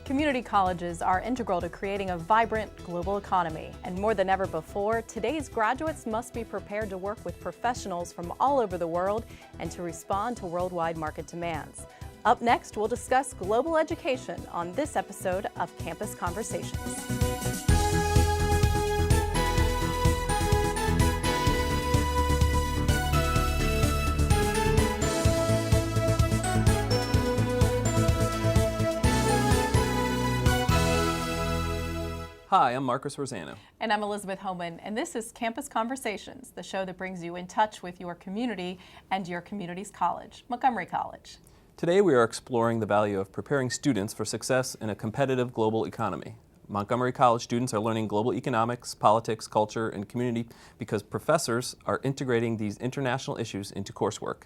Community colleges are integral to creating a vibrant global economy, and more than ever before, today's graduates must be prepared to work with professionals from all over the world and to respond to worldwide market demands. Up next, we'll discuss global education on this episode of Campus Conversations. Hi, I'm Marcus Rosano. And I'm Elizabeth Homan, and this is Campus Conversations, the show that brings you in touch with your community and your community's college, Montgomery College. Today we are exploring the value of preparing students for success in a competitive global economy. Montgomery College students are learning global economics, politics, culture, and community because professors are integrating these international issues into coursework.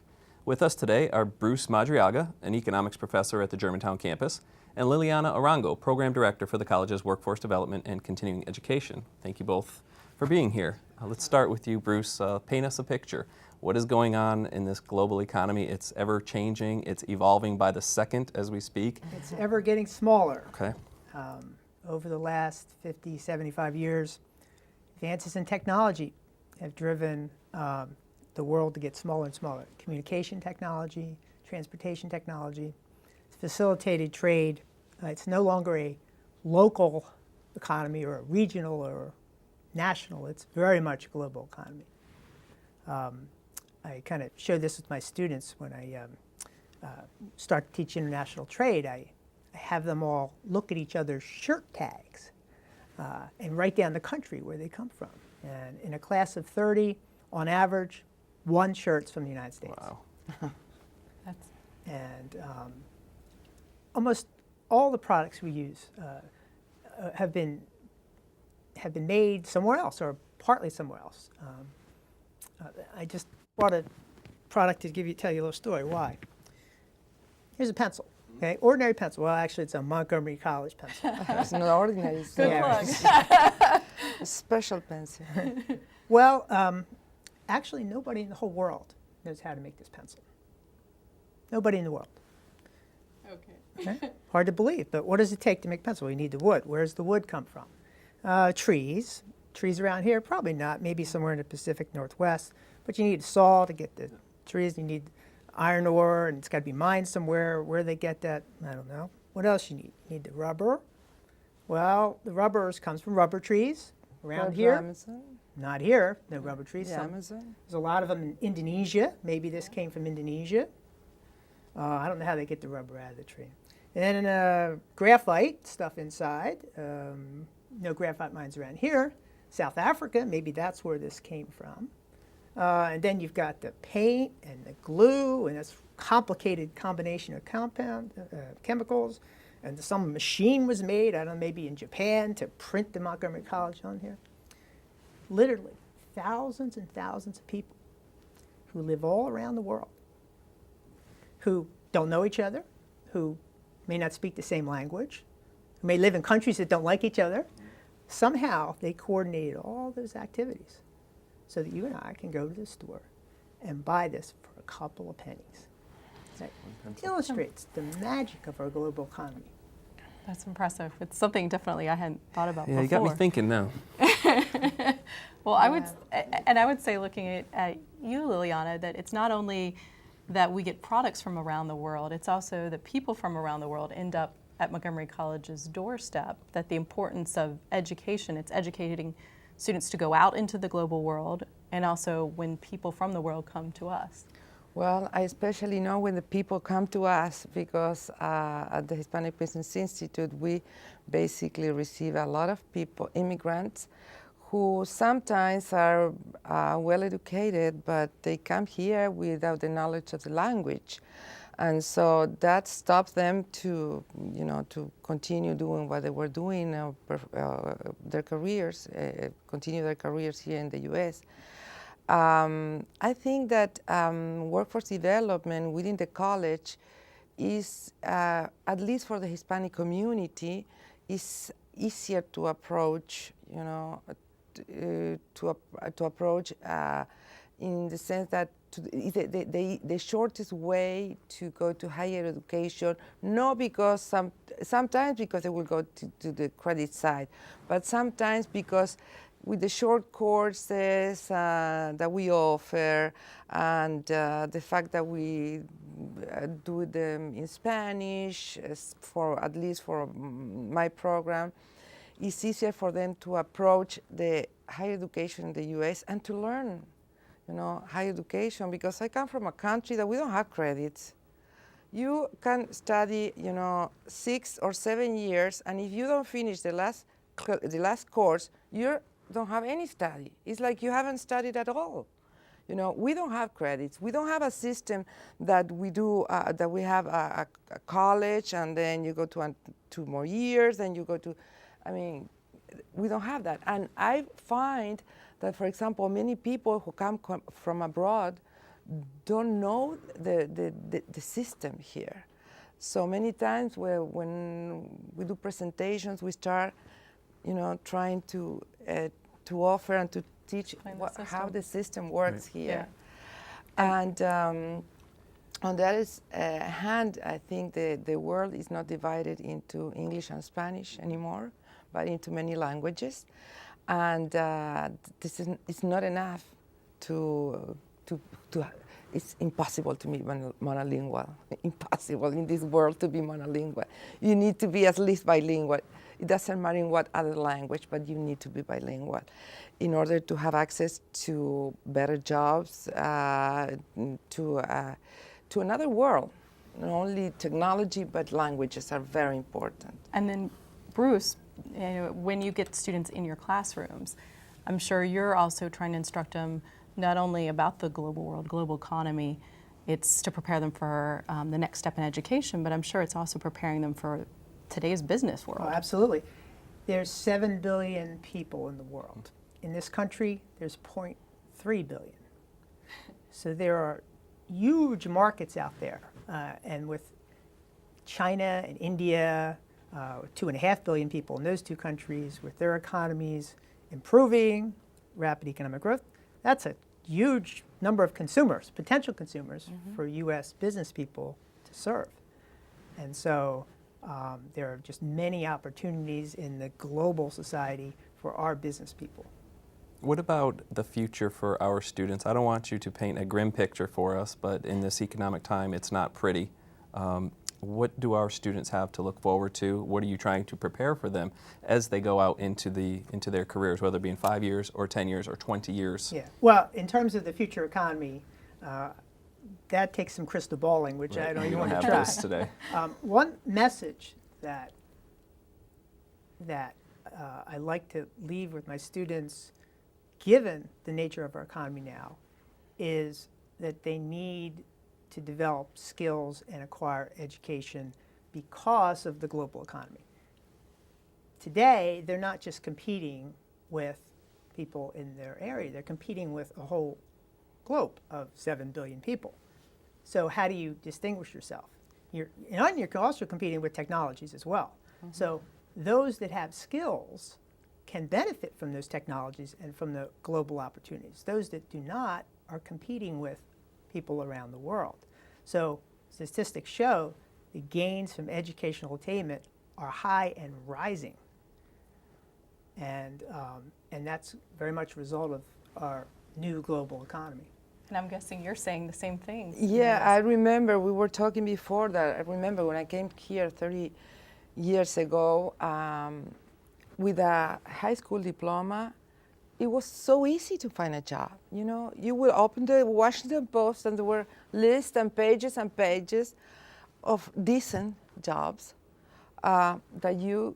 With us today are Bruce Madriaga, an economics professor at the Germantown campus, and Liliana Arango, Program Director for the college's Workforce Development and Continuing Education. Thank you both for being here. Let's start with you, Bruce. Paint us a picture. What is going on in this global economy? It's ever changing. It's evolving by the second as we speak. It's ever getting smaller. Okay. Over the last 50, 75 years, advances in technology have driven the world to get smaller and smaller. Communication technology, transportation technology, it's facilitated trade. It's no longer a local economy or a regional or national. It's very much a global economy. I kind of show this with my students when I start to teach international trade. I have them all look at each other's shirt tags and write down the country where they come from. And in a class of 30, on average, one shirt's from the United States. Wow. And almost all the products we use have been made somewhere else or partly somewhere else. I just brought a product to tell you a little story. Why? Here's a pencil. Okay, ordinary pencil. Well, actually, it's a Montgomery College pencil. It's not ordinary. It's Good a special pencil. Well, actually, nobody in the whole world knows how to make this pencil. Nobody in the world. Okay. Hard to believe, but what does it take to make pencil? You need the wood. Where does the wood come from? Trees. Trees around here? Probably not. Maybe somewhere in the Pacific Northwest. But you need saw to get the trees. You need iron ore, and it's got to be mined somewhere. Where they get that, I don't know. What else you need? You need the rubber. Well, the rubber comes from rubber trees around here. Amazon. Not here. No rubber trees. Yeah, Amazon. There's a lot of them in Indonesia. Maybe this came from Indonesia. I don't know how they get the rubber out of the tree. And then graphite stuff inside. No graphite mines around here. South Africa, maybe that's where this came from. And then you've got the paint and the glue, and that's a complicated combination of chemicals. And some machine was made, I don't know, maybe in Japan to print the Montgomery College on here. Literally, thousands and thousands of people who live all around the world, who don't know each other, who may not speak the same language, who may live in countries that don't like each other. Somehow they coordinated all those activities so that you and I can go to the store and buy this for a couple of pennies. That illustrates the magic of our global economy. That's impressive. It's something definitely I hadn't thought about before. You got me thinking now. Well, I would say, looking at you, Liliana, that it's not only that we get products from around the world, it's also that people from around the world end up at Montgomery College's doorstep, that the importance of education, it's educating students to go out into the global world, and also when people from the world come to us. Well, I especially know when the people come to us because at the Hispanic Business Institute, we basically receive a lot of people, immigrants, who sometimes are well educated, but they come here without the knowledge of the language. And so that stops them to continue doing what they were doing, their careers, continue their careers here in the U.S. I think that workforce development within the college is, at least for the Hispanic community, is easier to approach, to approach in the sense that the shortest way to go to higher education, not because sometimes because they will go to the credit side, but sometimes because with the short courses that we offer and the fact that we do them in Spanish, at least for my program, it's easier for them to approach the higher education in the US and to learn, higher education, because I come from a country that we don't have credits. You can study, 6 or 7 years, and if you don't finish the last course, you don't have any study. It's like you haven't studied at all. We don't have credits. We don't have a system that we do, that we have a college, and then you go to 2 more years, then you go to, we don't have that. And I find that, for example, many people who come from abroad don't know the system here. So many times when we do presentations, we start, trying to offer and to teach how the system works here. Yeah. And on the other hand, I think the world is not divided into English and Spanish anymore, but into many languages. And it's not enough to it's impossible to be monolingual. Impossible in this world to be monolingual. You need to be at least bilingual. It doesn't matter in what other language, but you need to be bilingual in order to have access to better jobs, to another world. Not only technology, but languages are very important. And then, Bruce, when you get students in your classrooms, I'm sure you're also trying to instruct them not only about the global world, global economy, it's to prepare them for the next step in education, but I'm sure it's also preparing them for today's business world. Oh, absolutely. There's 7 billion people in the world. In this country, there's 0.3 billion. So there are huge markets out there. And with China and India, 2.5 billion people in those 2 countries, with their economies improving, rapid economic growth, that's a huge number of consumers, potential consumers, for U.S. business people to serve. And so there are just many opportunities in the global society for our business people. What about the future for our students? I don't want you to paint a grim picture for us, but in this economic time, it's not pretty. What do our students have to look forward to? What are you trying to prepare for them as they go out into their careers, whether it be in 5 years or 10 years or 20 years? Yeah. Well, in terms of the future economy, that takes some crystal balling, which I don't even want to try. This today. One message that I like to leave with my students, given the nature of our economy now, is that they need to develop skills and acquire education because of the global economy. Today, they're not just competing with people in their area, they're competing with a whole globe of 7 billion people. So how do you distinguish yourself? You're also competing with technologies as well. So those that have skills can benefit from those technologies and from the global opportunities. Those that do not are competing with people around the world. So statistics show the gains from educational attainment are high and rising. And that's very much a result of our new global economy. And I'm guessing you're saying the same thing. Yeah, I remember we were talking before that. I remember when I came here 30 years ago with a high school diploma, it was so easy to find a job. You would open the Washington Post and there were lists and pages of decent jobs that you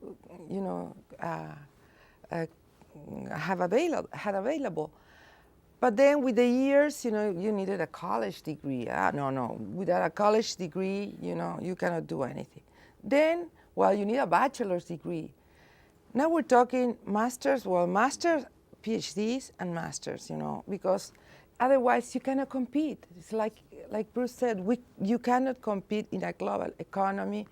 had available. But then with the years, you needed a college degree. No, without a college degree, you cannot do anything. Then, you need a bachelor's degree. Now we're talking masters, PhDs and masters, because otherwise you cannot compete. It's like Bruce said, you cannot compete in a global economy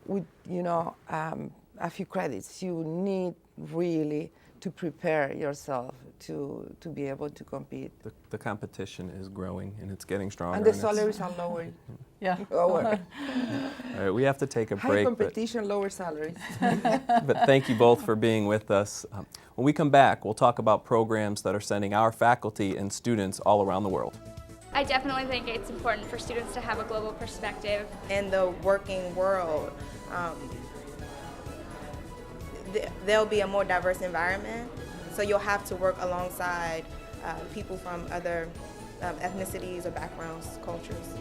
with, a few credits. You need really to prepare yourself to be able to compete. The competition is growing and it's getting stronger. And the salaries are lower. Yeah. Lower. All right, we have to take a High break. competition, lower salaries. But thank you both for being with us. When we come back, we'll talk about programs that are sending our faculty and students all around the world. I definitely think it's important for students to have a global perspective. In the working world, there'll be a more diverse environment, so you'll have to work alongside people from other ethnicities or backgrounds, cultures.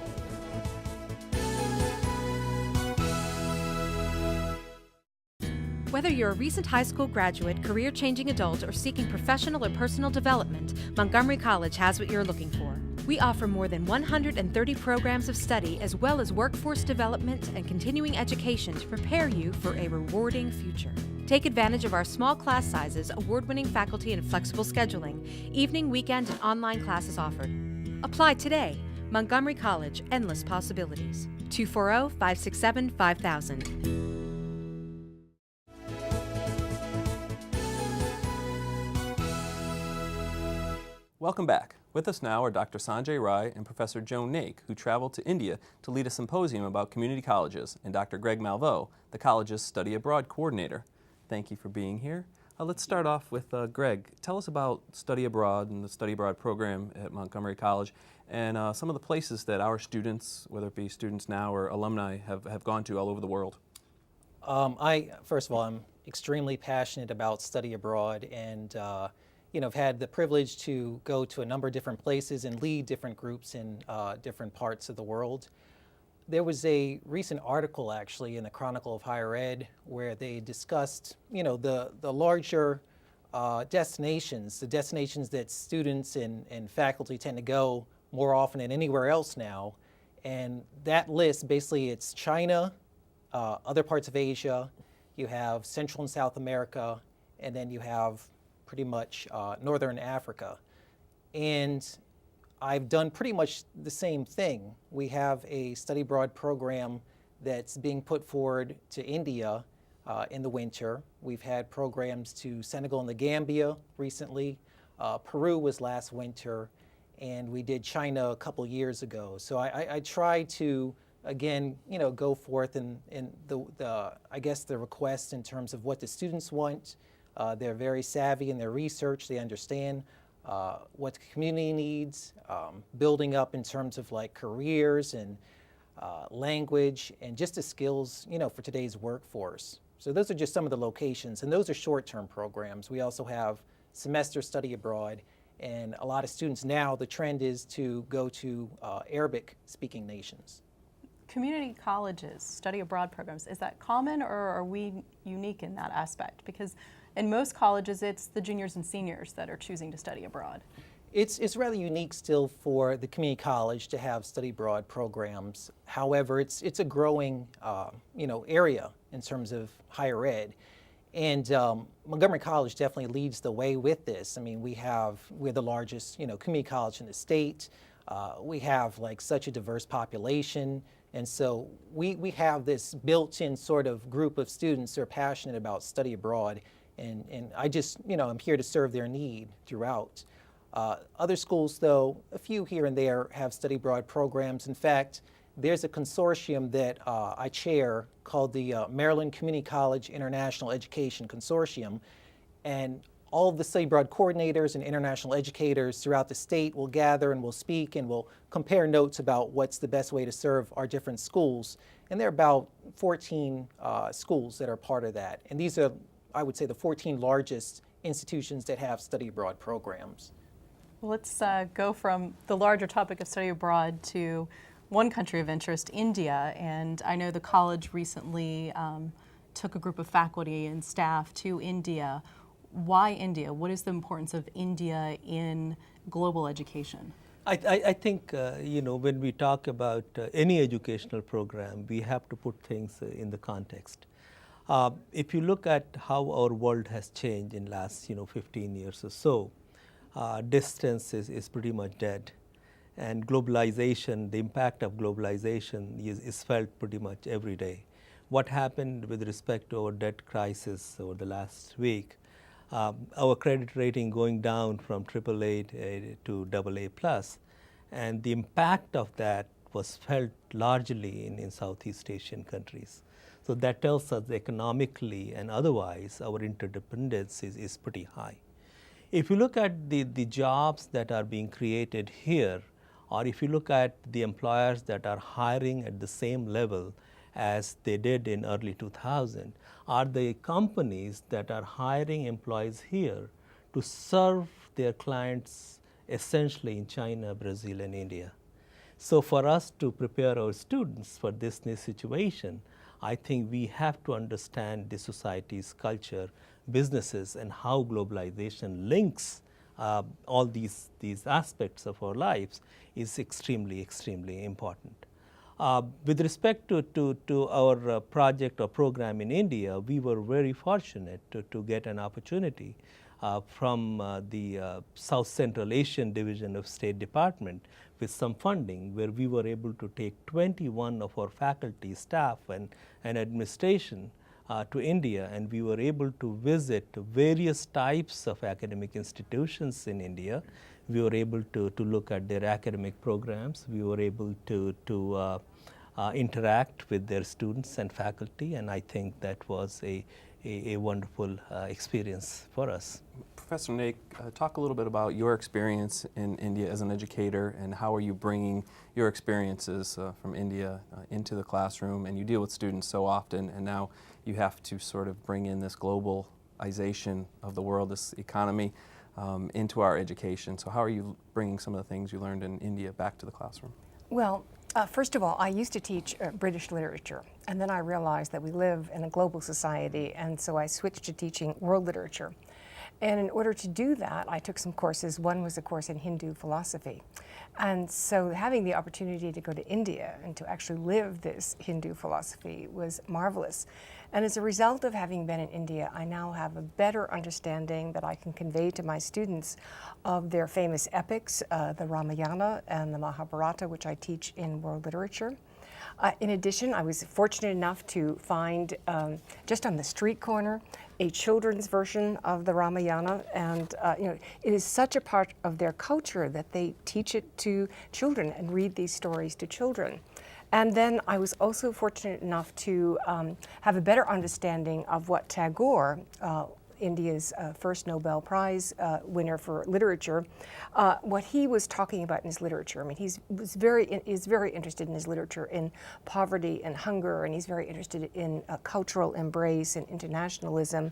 Whether you're a recent high school graduate, career-changing adult, or seeking professional or personal development, Montgomery College has what you're looking for. We offer more than 130 programs of study as well as workforce development and continuing education to prepare you for a rewarding future. Take advantage of our small class sizes, award-winning faculty, and flexible scheduling. Evening, weekend, and online classes offered. Apply today. Montgomery College, endless possibilities. 240-567-5000. Welcome back. With us now are Dr. Sanjay Rai and Professor Joan Naake, who traveled to India to lead a symposium about community colleges, and Dr. Greg Malveaux, the college's study abroad coordinator. Thank you for being here. Let's start off with Greg. Tell us about study abroad and the study abroad program at Montgomery College and some of the places that our students, whether it be students now or alumni, have gone to all over the world. First of all, I'm extremely passionate about study abroad, and I've had the privilege to go to a number of different places and lead different groups in different parts of the world. There was a recent article actually in the Chronicle of Higher Ed where they discussed, the larger destinations, the destinations that students and faculty tend to go more often than anywhere else now. And that list, basically it's China, other parts of Asia, you have Central and South America, and then you have pretty much Northern Africa. And I've done pretty much the same thing. We have a study abroad program that's being put forward to India in the winter. We've had programs to Senegal and the Gambia recently. Peru was last winter, and we did China a couple years ago. So I try to, again, go forth and I guess the request in terms of what the students want. They're very savvy in their research. They understand what the community needs, building up in terms of like careers and language and just the skills, for today's workforce. So those are just some of the locations, and those are short-term programs. We also have semester study abroad, and a lot of students now, the trend is to go to Arabic-speaking nations. Community colleges, study abroad programs, is that common, or are we unique in that aspect? Because in most colleges, it's the juniors and seniors that are choosing to study abroad. It's rather unique still for the community college to have study abroad programs. However, it's a growing area in terms of higher ed. And Montgomery College definitely leads the way with this. I mean, we're the largest community college in the state. We have like such a diverse population. And so we have this built-in sort of group of students who are passionate about study abroad. And I just, I'm here to serve their need throughout. Other schools, though, a few here and there have study abroad programs. In fact, there's a consortium that I chair called the Maryland Community College International Education Consortium. And all of the study abroad coordinators and international educators throughout the state will gather and will speak and will compare notes about what's the best way to serve our different schools. And there are about 14 schools that are part of that. And these are, I would say, the 14 largest institutions that have study abroad programs. Well, let's go from the larger topic of study abroad to one country of interest, India. And I know the college recently took a group of faculty and staff to India. Why India? What is the importance of India in global education? I think, when we talk about any educational program, we have to put things in the context. If you look at how our world has changed in last 15 years or so, distance is pretty much dead, and globalization, the impact of globalization is felt pretty much every day. What happened with respect to our debt crisis over the last week, our credit rating going down from AAA to AA+, and the impact of that was felt largely in Southeast Asian countries. So that tells us economically and otherwise our interdependence is pretty high. If you look at the jobs that are being created here, or if you look at the employers that are hiring at the same level as they did in early 2000, are the companies that are hiring employees here to serve their clients essentially in China, Brazil, and India. So for us to prepare our students for this new situation, I think we have to understand the society's culture, businesses, and how globalization links all these aspects of our lives is extremely, extremely important. With respect to our project or program in India, we were very fortunate to get an opportunity from the South Central Asian Division of State Department with some funding, where we were able to take 21 of our faculty, staff, and administration to India, and we were able to visit various types of academic institutions in India. We were able to look at their academic programs. We were able to interact with their students and faculty, and I think that was a wonderful experience for us. Professor Naake, talk a little bit about your experience in India as an educator, and how are you bringing your experiences from India into the classroom? And you deal with students so often, and now you have to sort of bring in this globalization of the world, this economy, into our education. So how are you bringing some of the things you learned in India back to the classroom? Well, first of all, I used to teach British literature, and then I realized that we live in a global society, and so I switched to teaching world literature. And in order to do that, I took some courses. One was a course in Hindu philosophy. And so having the opportunity to go to India and to actually live this Hindu philosophy was marvelous. And as a result of having been in India, I now have a better understanding that I can convey to my students of their famous epics, the Ramayana and the Mahabharata, which I teach in world literature. In addition, I was fortunate enough to find, just on the street corner, a children's version of the Ramayana, and it is such a part of their culture that they teach it to children and read these stories to children. And then I was also fortunate enough to have a better understanding of what Tagore, India's first Nobel Prize winner for literature, what he was talking about in his literature. I mean, he's very interested in his literature in poverty and hunger, and he's very interested in cultural embrace and internationalism.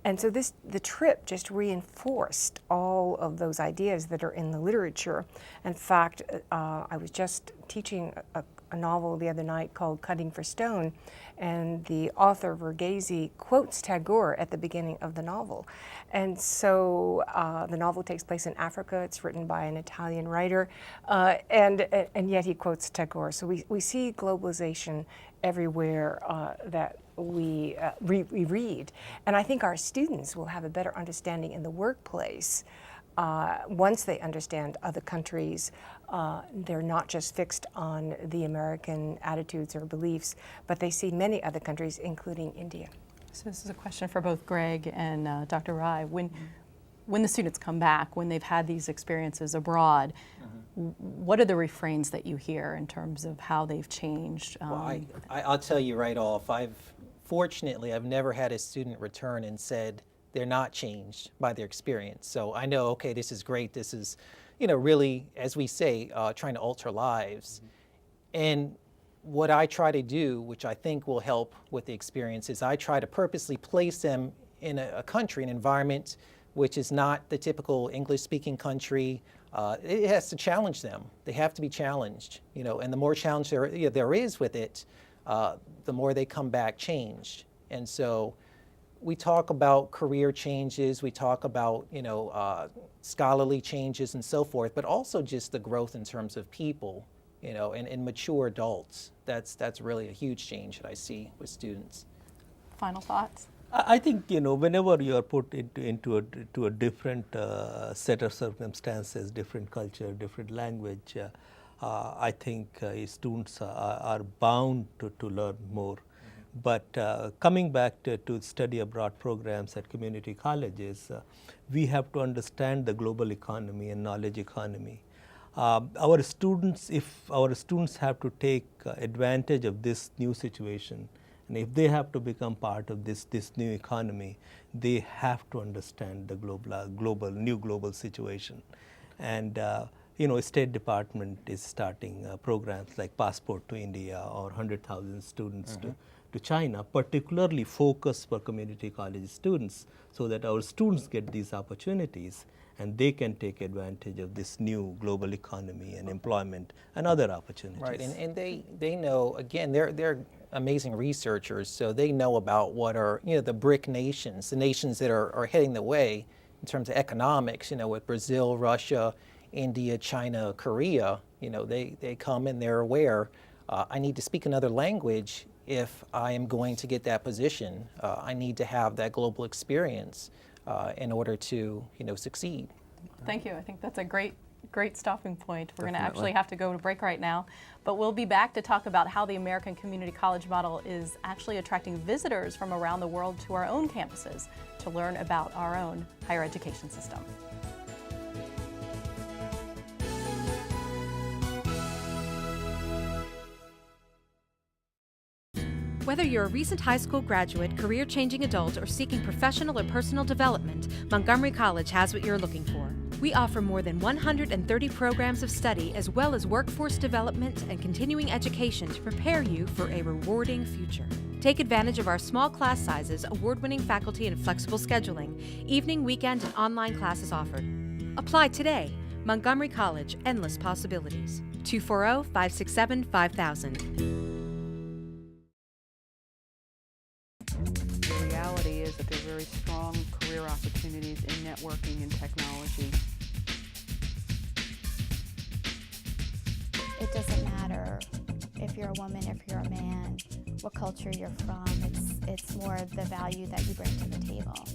And so the trip just reinforced all of those ideas that are in the literature. In fact, I was just teaching a novel the other night called Cutting for Stone, and the author Verghese quotes Tagore at the beginning of the novel. And so the novel takes place in Africa. It's written by an Italian writer, and yet he quotes Tagore. So we see globalization everywhere that we read. And I think our students will have a better understanding in the workplace once they understand other countries. They're not just fixed on the American attitudes or beliefs, but they see many other countries, including India. So this is a question for both Greg and Dr. Rai. When the students come back, when they've had these experiences abroad, what are the refrains that you hear in terms of how they've changed? Well, I'll tell you right off, fortunately, I've never had a student return and said they're not changed by their experience. So I know, okay, this is great. This is, really, as we say, trying to alter lives. And what I try to do, which I think will help with the experience, is I try to purposely place them in a country, an environment which is not the typical English-speaking country. It has to challenge them. They have to be challenged, and the more challenge there is with it, the more they come back changed. And so we talk about career changes, we talk about, scholarly changes and so forth, but also just the growth in terms of people, and mature adults. That's really a huge change that I see with students. Final thoughts? I think, whenever you are put into a different set of circumstances, different culture, different language, I think students are bound to learn more. But coming back to study abroad programs at community colleges, we have to understand the global economy and knowledge economy. Our students, if our students have to take advantage of this new situation, and if they have to become part of this new economy, they have to understand the new global situation. And State Department is starting programs like Passport to India or 100,000 students to China, particularly focused for community college students, so that our students get these opportunities and they can take advantage of this new global economy and employment and other opportunities. Right, and they know, again, they're amazing researchers, so they know about what are, the BRIC nations, the nations that are heading the way in terms of economics, with Brazil, Russia, India, China, Korea. They come and they're aware, I need to speak another language if I am going to get that position. I need to have that global experience in order to, succeed. Thank you. I think that's a great stopping point. We're going to Definitely. actually have to go to break right now, but we'll be back to talk about how the American Community College model is actually attracting visitors from around the world to our own campuses to learn about our own higher education system. Whether you're a recent high school graduate, career-changing adult, or seeking professional or personal development, Montgomery College has what you're looking for. We offer more than 130 programs of study as well as workforce development and continuing education to prepare you for a rewarding future. Take advantage of our small class sizes, award-winning faculty, and flexible scheduling. Evening, weekend, and online classes offered. Apply today. Montgomery College, endless possibilities. 240-567-5000. The reality is that there are very strong career opportunities in networking and technology. It doesn't matter if you're a woman, if you're a man, what culture you're from. It's more the value that you bring to the table.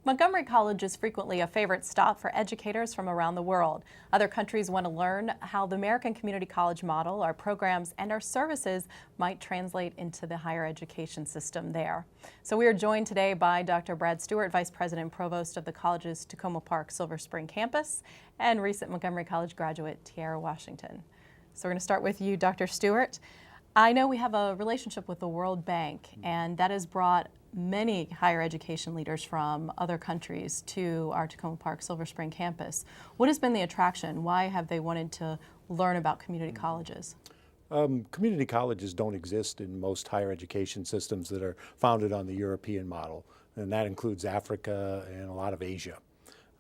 Montgomery College is frequently a favorite stop for educators from around the world. Other countries want to learn how the American Community College model, our programs, and our services might translate into the higher education system there. So we are joined today by Dr. Brad Stewart, Vice President and Provost of the college's Takoma Park Silver Spring campus, and recent Montgomery College graduate Tierra, Washington. So we're going to start with you, Dr. Stewart. I know we have a relationship with the World Bank, and that has brought many higher education leaders from other countries to our Takoma Park Silver Spring campus. What has been the attraction? Why have they wanted to learn about community colleges? Community colleges don't exist in most higher education systems that are founded on the European model, and that includes Africa and a lot of Asia.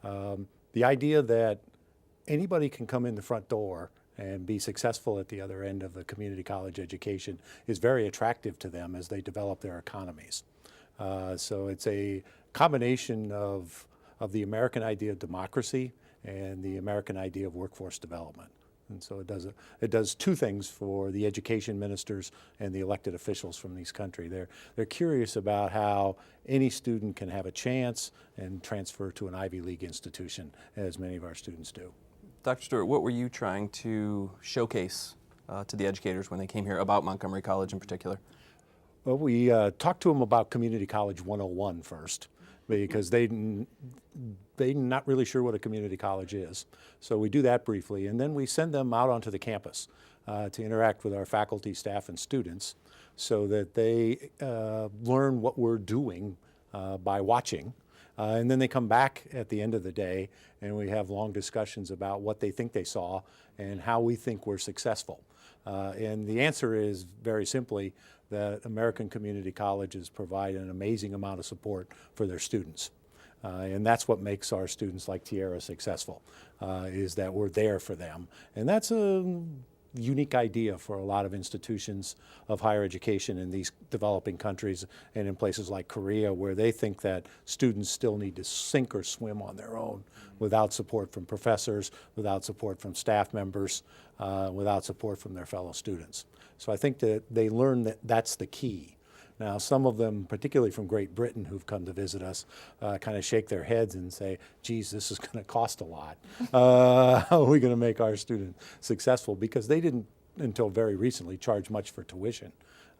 The idea that anybody can come in the front door and be successful at the other end of the community college education is very attractive to them as they develop their economies. So it's a combination of the American idea of democracy and the American idea of workforce development. And so it does two things for the education ministers and the elected officials from these countries. They're curious about how any student can have a chance and transfer to an Ivy League institution, as many of our students do. Dr. Stewart, what were you trying to showcase to the educators when they came here about Montgomery College in particular? Well, we talked to them about Community College 101 first, because they're not really sure what a community college is. So we do that briefly, and then we send them out onto the campus to interact with our faculty, staff, and students so that they learn what we're doing by watching. And then they come back at the end of the day, and we have long discussions about what they think they saw and how we think we're successful. And the answer is very simply that American community colleges provide an amazing amount of support for their students. And that's what makes our students like Tierra successful, is that we're there for them. And that's unique idea for a lot of institutions of higher education in these developing countries and in places like Korea, where they think that students still need to sink or swim on their own without support from professors, without support from staff members, without support from their fellow students. So I think that they learn that that's the key. Now, some of them, particularly from Great Britain, who've come to visit us, kind of shake their heads and say, geez, this is going to cost a lot. How are we going to make our students successful? Because they didn't, until very recently, charge much for tuition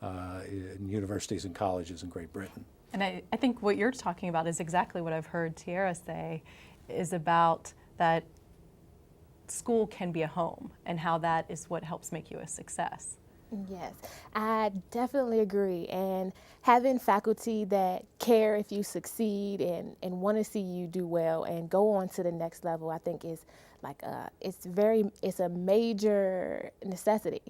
in universities and colleges in Great Britain. And I think what you're talking about is exactly what I've heard Tierra say, is about that school can be a home and how that is what helps make you a success. Yes, I definitely agree. And having faculty that care if you succeed and want to see you do well and go on to the next level, I think is like it's a major necessity.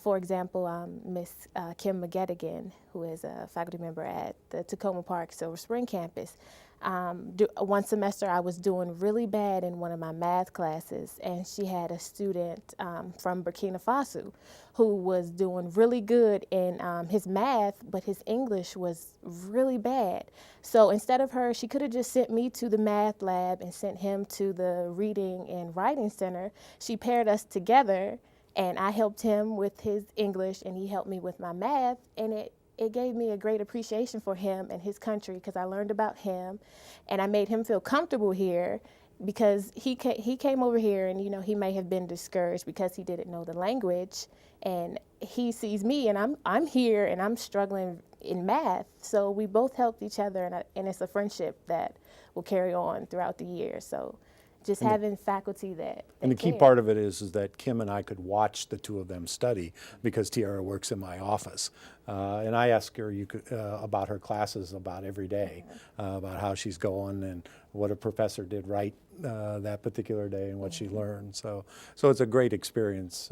For example, Miss Kim McGettigan, who is a faculty member at the Takoma Park Silver Spring campus. One semester I was doing really bad in one of my math classes, and she had a student from Burkina Faso who was doing really good in his math, but his English was really bad. So instead of her, she could have just sent me to the math lab and sent him to the reading and writing center. She paired us together, and I helped him with his English, and he helped me with my math, and it gave me a great appreciation for him and his country, because I learned about him and I made him feel comfortable here, because he came over here and, you know, he may have been discouraged because he didn't know the language, and he sees me and I'm here and I'm struggling in math. So we both helped each other, and it's a friendship that will carry on throughout the year. So just having faculty that And the key part of it is that Kim and I could watch the two of them study, because Tierra works in my office. And I ask her about her classes about every day, about how she's going and what a professor did right that particular day and what she learned. So it's a great experience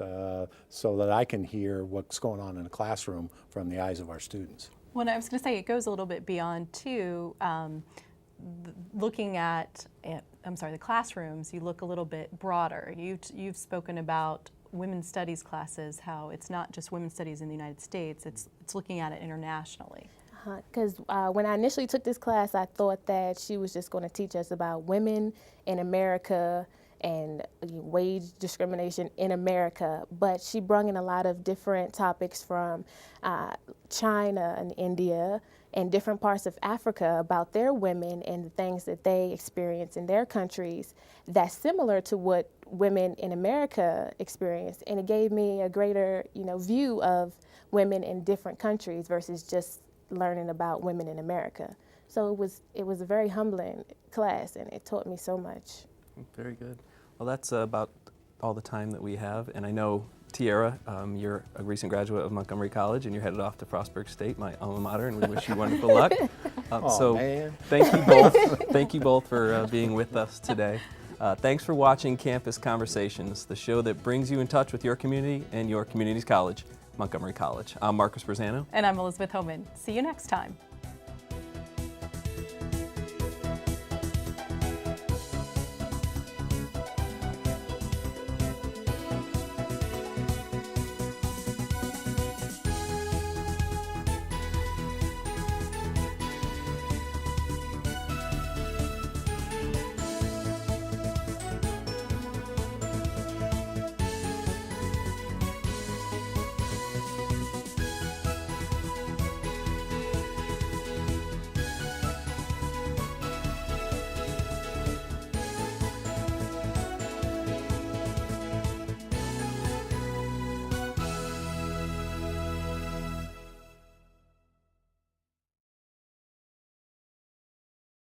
so that I can hear what's going on in the classroom from the eyes of our students. Well, I was going to say, it goes a little bit beyond too. Looking at, the classrooms, you look a little bit broader. You've spoken about women's studies classes, how it's not just women's studies in the United States, it's looking at it internationally. Because when I initially took this class, I thought that she was just going to teach us about women in America and wage discrimination in America, but she brought in a lot of different topics from China and India and different parts of Africa about their women and the things that they experience in their countries that's similar to what women in America experience. And it gave me a greater, view of women in different countries versus just learning about women in America. So it was a very humbling class, and it taught me so much. Very good. Well, that's about all the time that we have, and I know Tierra, you're a recent graduate of Montgomery College, and you're headed off to Frostburg State, my alma mater, and we wish you wonderful luck. Man. Thank you both. Thank you both for being with us today. Thanks for watching Campus Conversations, the show that brings you in touch with your community and your community's college, Montgomery College. I'm Marcus Berzano. And I'm Elizabeth Homan. See you next time.